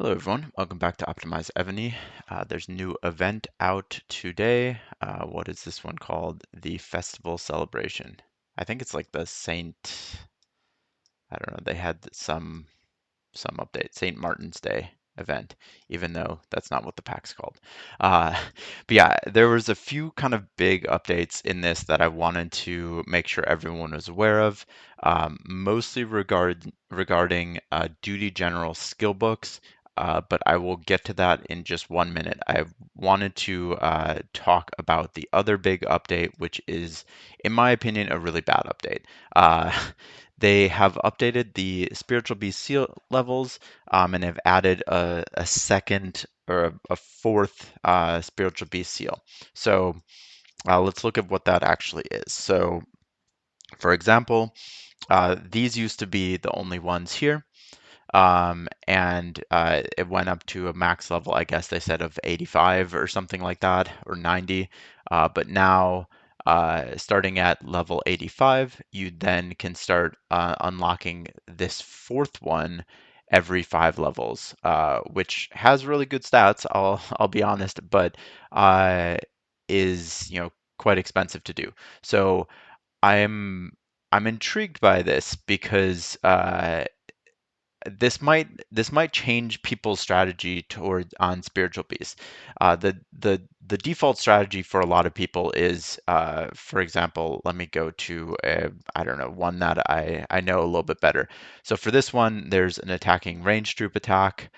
Hello everyone, welcome back to OptimizEvony. There's a new event out today. What is this one called? The Festival Celebration. I think it's like the I don't know, they had some update, St. Martin's Day event, even though that's not what the pack's called. Uh, but yeah, there was a few kind of big updates in this that I wanted to make sure everyone was aware of, mostly regarding Duty General skill books. But I will get to that in just 1 minute. I wanted to talk about the other big update, which is, in my opinion, a really bad update. Uh, They have updated the spiritual beast seal levels and have added a second or a fourth spiritual beast seal. So let's look at what that actually is. So, for example, these used to be the only ones here. And it went up to a max level, I guess they said, of 85 or something like that, or 90. But now, starting at level 85, you then can start unlocking this fourth one every 5 levels, which has really good stats. I'll be honest, but uh, is quite expensive to do. So I'm I'm intrigued by this because this might change people's strategy toward on spiritual beasts. The default strategy for a lot of people is, for example, let me go to I don't know, one that I know a little bit better. So for this one, there's an attacking ranged troop attack.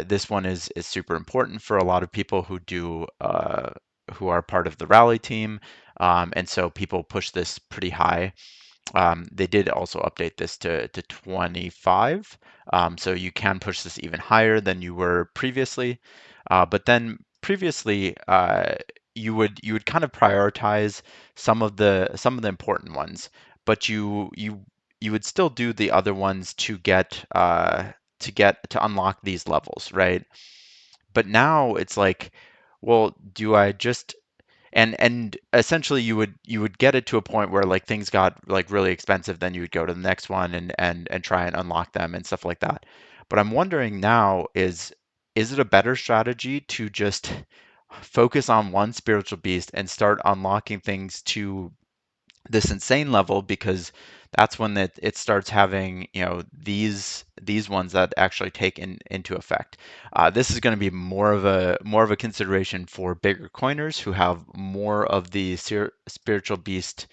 This one is super important for a lot of people who are part of the rally team, and so people push this pretty high. They did also update this to 25, so you can push this even higher than you were previously. But then previously, you would kind of prioritize some of the important ones, but you would still do the other ones to unlock these levels, right? But now it's like, well, do I just and essentially you would get it to a point where like things got like really expensive, then you would go to the next one and try and unlock them and stuff like that. But I'm wondering now, is it a better strategy to just focus on one spiritual beast and start unlocking things to this insane level, because that's when it starts having these ones that actually take into effect. This is going to be more of a consideration for bigger coiners who have more of the spiritual beast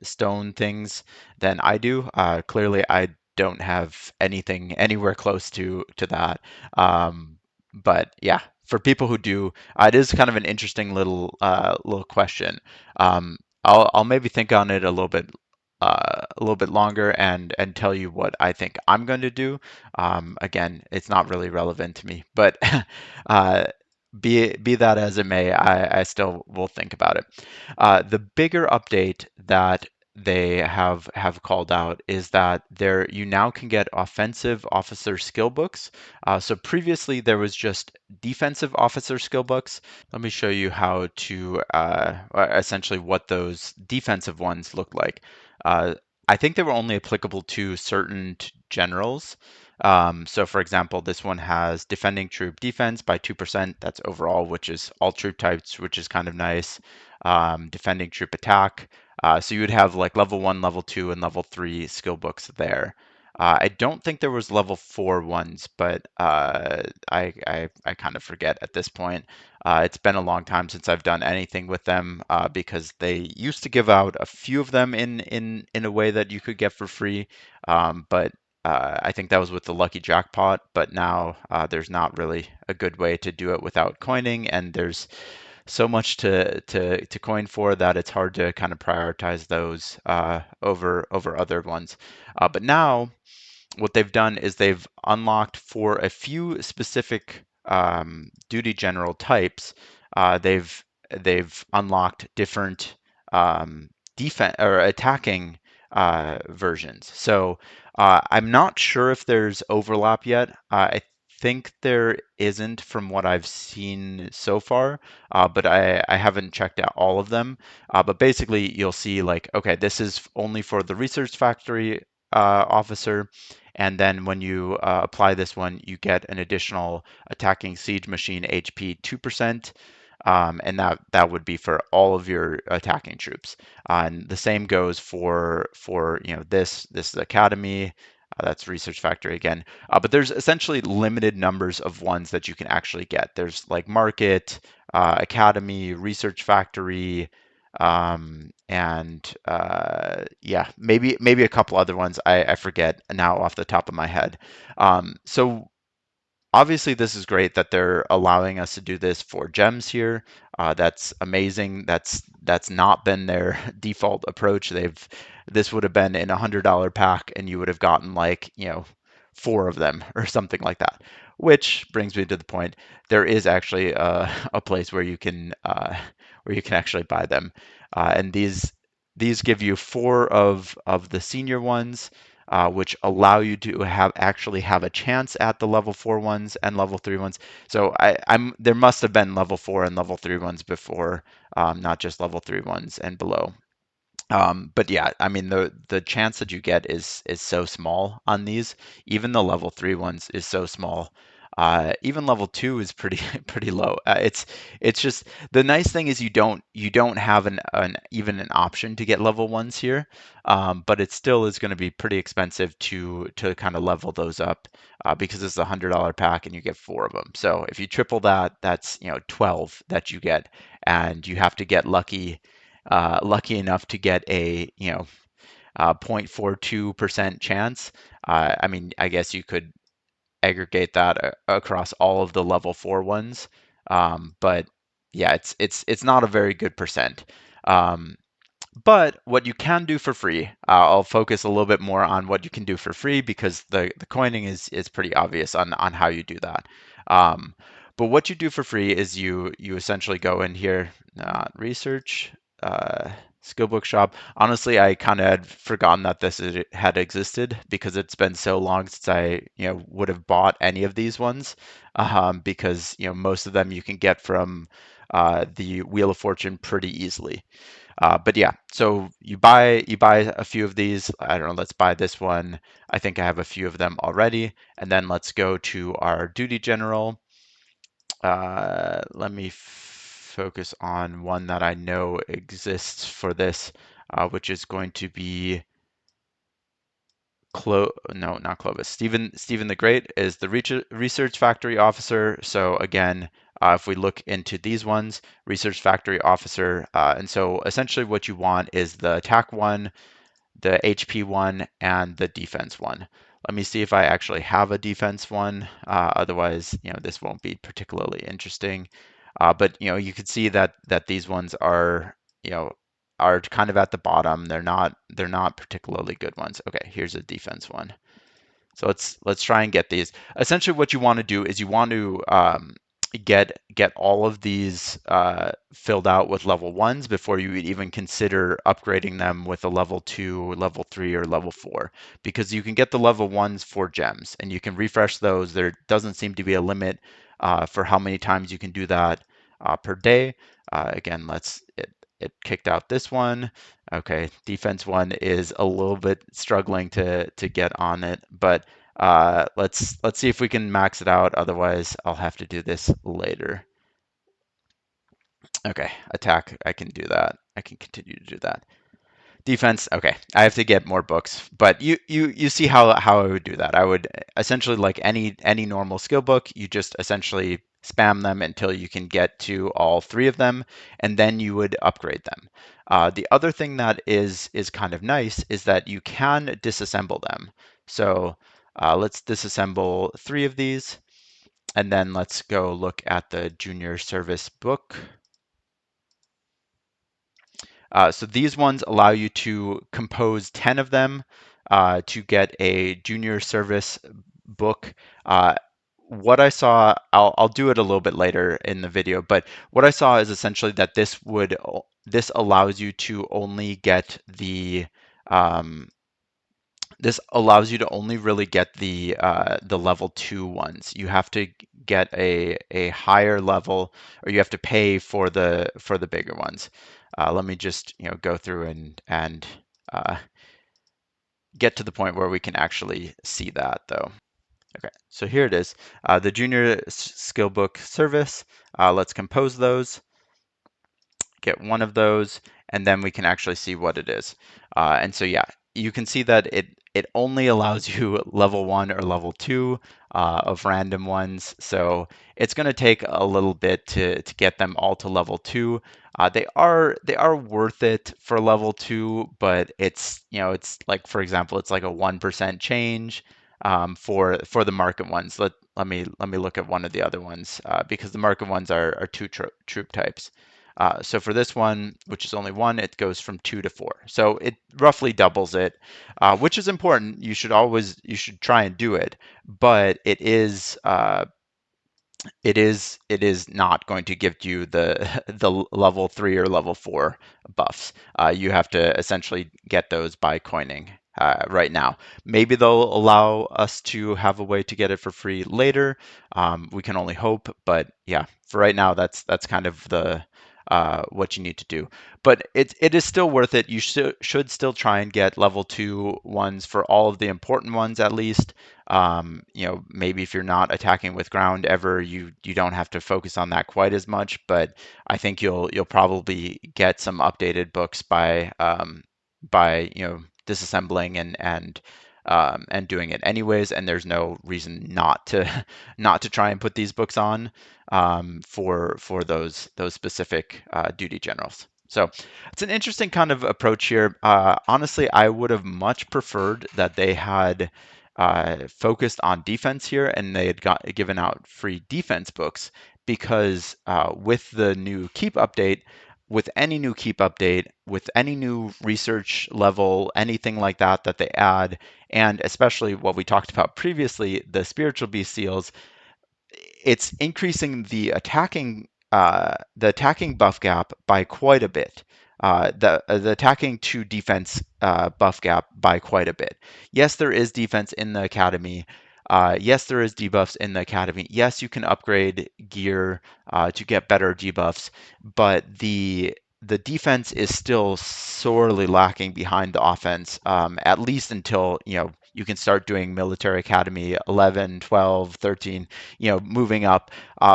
stone things than I do. Clearly, I don't have anything anywhere close to that. Um, but yeah, for people who do, it is kind of an interesting little question. Um, I'll maybe think on it a little bit longer and tell you what I think I'm going to do. Again, it's not really relevant to me, but uh, be that as it may, I still will think about it. The bigger update that they have called out is that you now can get offensive officer skill books. So previously there was just defensive officer skill books. Let me show you how to essentially what those defensive ones look like. Uh, I think they were only applicable to certain generals. So for example, this one has defending troop defense by 2%. That's overall, which is all troop types, which is kind of nice. Defending troop attack. So you would have like level 1, level 2, and level 3 skill books there. I don't think there was level 4 ones, but I kind of forget at this point. It's been a long time since I've done anything with them, because they used to give out a few of them in a way that you could get for free. But I think that was with the lucky jackpot. But now there's not really a good way to do it without coining, and there's so much to coin for that it's hard to kind of prioritize those over other ones. But now what they've done is they've unlocked for a few specific duty general types. They've unlocked different defense or attacking versions. So I'm not sure if there's overlap yet. I think there isn't from what I've seen so far, but I haven't checked out all of them. But basically, you'll see like, okay, this is only for the research factory officer, And then when you apply this one, you get an additional attacking siege machine HP 2%. And that would be for all of your attacking troops. And the same goes for this is Academy. That's Research Factory again. But there's essentially limited numbers of ones that you can actually get. There's like Market, Academy, Research Factory, and yeah, maybe a couple other ones I forget now off the top of my head. So obviously, this is great that they're allowing us to do this for gems here. That's amazing. That's not been their default approach. This would have been in $100 pack, and you would have gotten like four of them or something like that. Which brings me to the point: there is actually a place where you can actually buy them, and these give you four of the senior ones, which allow you to actually have a chance at the level 4 ones and level 3 ones. So I'm there must have been level 4 and level 3 ones before, not just level 3 ones and below. But yeah, I mean the chance that you get is so small on these. Even the level 3 ones is so small. Even level 2 is pretty pretty low. It's just the nice thing is you don't have an even an option to get level ones here, but it still is going to be pretty expensive to kind of level those up, because it's a $100 pack and you get four of them. So if you triple that, that's 12 that you get, and you have to get lucky enough to get a 0.42% chance. I mean, I guess you could aggregate that across all of the level 4 ones, but yeah, it's not a very good percent. Um, but what you can do for free, I'll focus a little bit more on what you can do for free because the coining is pretty obvious on how you do that. Um, but what you do for free is you essentially go in here, research, uh, skillbook shop. Honestly, I kind of had forgotten that had existed because it's been so long since I would have bought any of these ones, because most of them you can get from the Wheel of Fortune pretty easily. But yeah, so you buy a few of these. I don't know, let's buy this one. I think I have a few of them already. And then let's go to our duty general. Let me focus on one that I know exists for this, which is going to be no, not Clovis. Stephen the Great is the research factory officer. So again, if we look into these ones, research factory officer, and so essentially what you want is the attack one, the HP one, and the defense one. Let me see if I actually have a defense one. Otherwise, this won't be particularly interesting. But you can see that these ones you know, are kind of at the bottom. They're not particularly good ones. Okay, here's a defense one. So let's try and get these. Essentially, what you want to do is you want to get all of these filled out with level ones before you would even consider upgrading them with a level 2, level 3, or level 4, because you can get the level ones for gems and you can refresh those. There doesn't seem to be a limit for how many times you can do that per day. Again, it kicked out this one. Okay, defense one is a little bit struggling to get on it, but let's see if we can max it out. Otherwise, I'll have to do this later. Okay, attack, I can do that. I can continue to do that. Defense, okay. I have to get more books, but you see how I would do that. I would essentially, like any normal skill book, you just essentially spam them until you can get to all three of them, and then you would upgrade them. The other thing that is kind of nice is that you can disassemble them. So let's disassemble three of these, and then let's go look at the junior service book. So these ones allow you to compose 10 of them to get a junior service book. Uh, what I saw, I'll do it a little bit later in the video, but what I saw is essentially that this allows you to only get um, this allows you to only really get the level 2 ones. You have to get a higher level, or you have to pay for the bigger ones. Let me just go through and uh, get to the point where we can actually see that though. Okay, so here it is, the junior skill book service. Let's compose those, get one of those, and then we can actually see what it is. And so yeah, you can see that it only allows you level 1 or level 2 of random ones. So it's going to take a little bit to get them all to level 2. They are worth it for level 2, but it's, it's like, for example, it's like a 1% change for the market ones. Let me look at one of the other ones, because the market ones are two troop types. So for this one, which is only one, it goes from 2 to 4. So it roughly doubles it, which is important. You should try and do it, but it is not going to give you the the level 3 or level 4 buffs. You have to essentially get those by coining right now. Maybe they'll allow us to have a way to get it for free later. We can only hope, but yeah, for right now, that's kind of the what you need to do. But it is still worth it. You should still try and get level 2 ones for all of the important ones at least. Maybe if you're not attacking with ground ever, you don't have to focus on that quite as much. But I think you'll probably get some updated books by disassembling and doing it anyways. And there's no reason not to not to try and put these books on for those specific duty generals. So it's an interesting kind of approach here. Honestly, I would have much preferred that they had focused on defense here and they had given out free defense books, because with the new keep update, with any new keep update, with any new research level, anything like that they add, and especially what we talked about previously, the spiritual beast seals, it's increasing the attacking buff gap by quite a bit. The attacking to defense buff gap by quite a bit. Yes, there is defense in the academy. Yes, there is debuffs in the academy. Yes, you can upgrade gear to get better debuffs, but the defense is still sorely lacking behind the offense, at least until you can start doing military academy 11, 12, 13, moving up,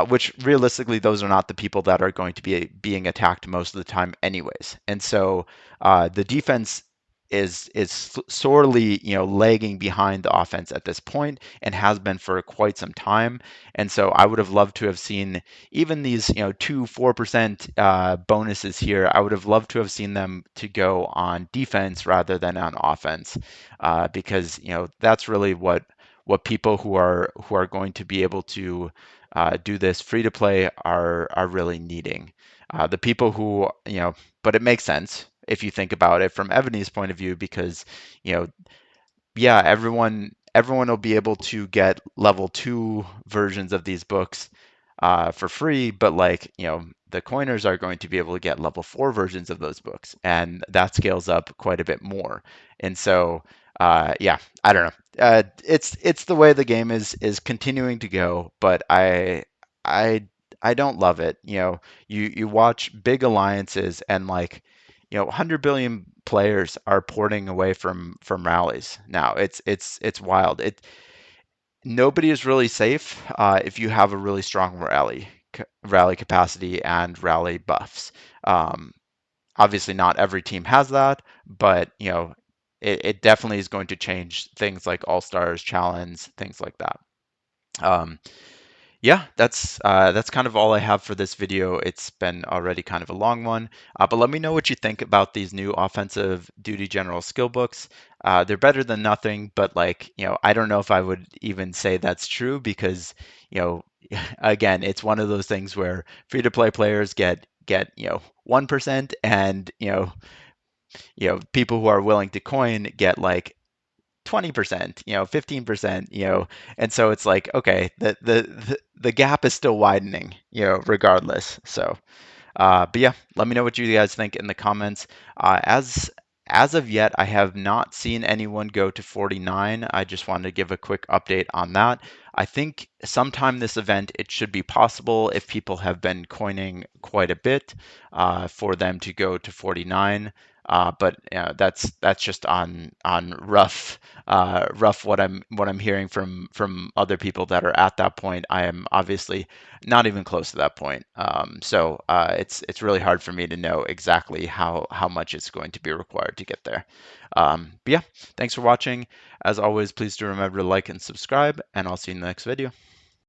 which realistically, those are not the people that are going to be being attacked most of the time anyways. And so the defense is sorely lagging behind the offense at this point and has been for quite some time. And so I would have loved to have seen even these 2-4% bonuses here. I would have loved to have seen them to go on defense rather than on offense, because that's really what people who are going to be able to do this free to play are really needing. The people who but it makes sense if you think about it from Evony's point of view, because you know yeah, everyone will be able to get level 2 versions of these books for free, but like, the coiners are going to be able to get level 4 versions of those books, and that scales up quite a bit more. And so, yeah, I don't know. It's the way the game is continuing to go, but I I don't love it. You watch big alliances and like 100 billion players are porting away from rallies now. It's wild. Nobody is really safe if you have a really strong rally capacity and rally buffs. Um, Obviously, not every team has that, but it definitely is going to change things like All Stars, Challenge, things like that. Um, yeah, that's kind of all I have for this video. It's been already kind of a long one, but let me know what you think about these new offensive duty general skill books. They're better than nothing, but like, I don't know if I would even say that's true, because, you know, again, it's one of those things where free-to-play players get 1%, and people who are willing to coin get like 20%, 15%, and so it's like, okay, the gap is still widening, regardless. So, but yeah, let me know what you guys think in the comments. As of yet, I have not seen anyone go to 49. I just wanted to give a quick update on that. I think sometime this event, it should be possible, if people have been coining quite a bit, for them to go to 49. But that's just on rough what I'm hearing from other people that are at that point. I am obviously not even close to that point. So it's really hard for me to know exactly how much it's going to be required to get there. But yeah, thanks for watching. As always, please do remember to like and subscribe, and I'll see you in the next video.